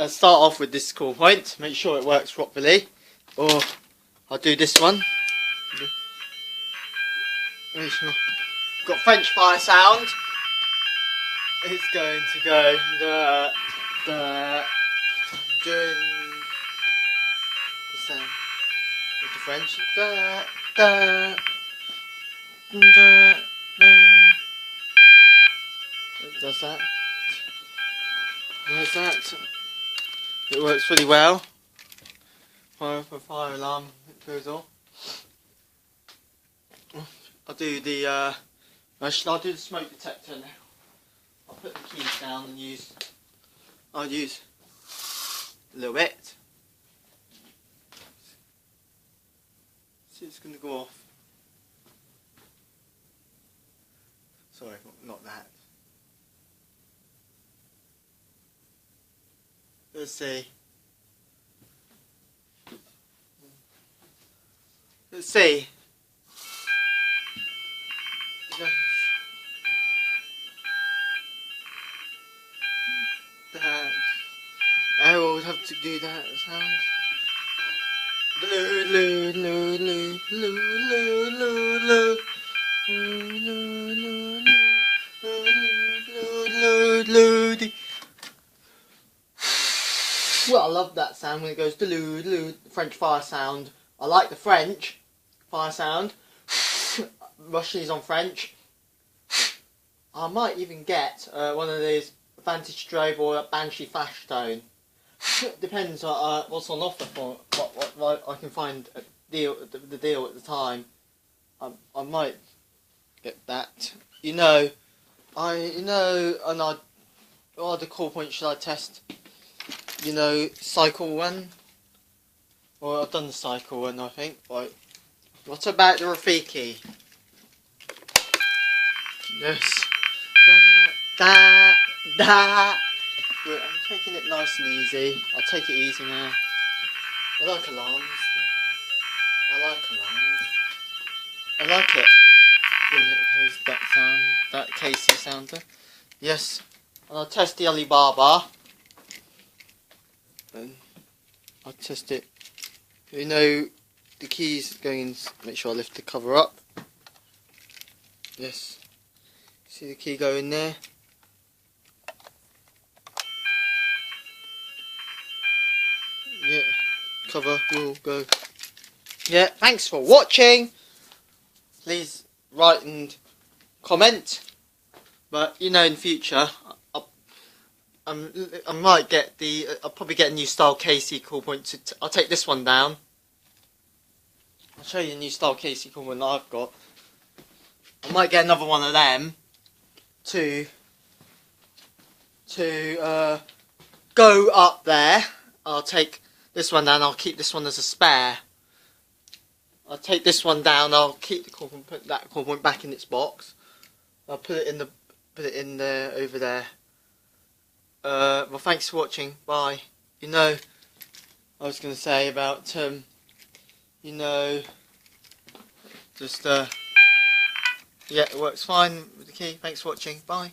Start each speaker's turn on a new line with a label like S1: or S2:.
S1: start off with this call point. Make sure it works properly. Or I'll do this one. Make sure. Got French fire sound. It's going to go doing the sound with the French. It does that. There's that. It works really well. Fire alarm, it goes off. I'll do the I'll do the smoke detector now. I'll put the keys down and I'll use a little bit. See, it's gonna go off. Sorry, not that. Let's see. Let's see. That. I will have to do that sound. Blue, blue, blue, blue, blue, blue, blue. Well, I love that sound when it goes doo doo, French fire sound. I like the French fire sound. Roshni's on French. I might even get one of these Vantage Strobe or a Banshee Flash Tone. Depends on what's on offer for what I can find the deal at the time. I might get that. What other call point should I test? Cycle one. Well, I've done the cycle one, I think. Right. What about the Rafiki? Yes. Da. Look, I'm taking it nice and easy. I'll take it easy now. I like alarms. I like it when it goes that sound, that Casey sounder. Yes. And I'll test the Alibaba. And I'll test it. The keys going in. Make sure I lift the cover up. Yes. See the key go in there. Yeah, cover will go. Yeah, thanks for watching. Please write and comment. But in future, I might get I'll probably get a new style Casey call point. I'll take this one down. I'll show you a new style Casey call point that I've got. I might get another one of them to go up there. I'll take this one down. I'll keep this one as a spare. I'll take this one down. I'll keep the call point, put that call point back in its box. I'll put it in there over there. Well, thanks for watching. Bye. I was going to say about just yeah, it works fine with the key. Thanks for watching. Bye.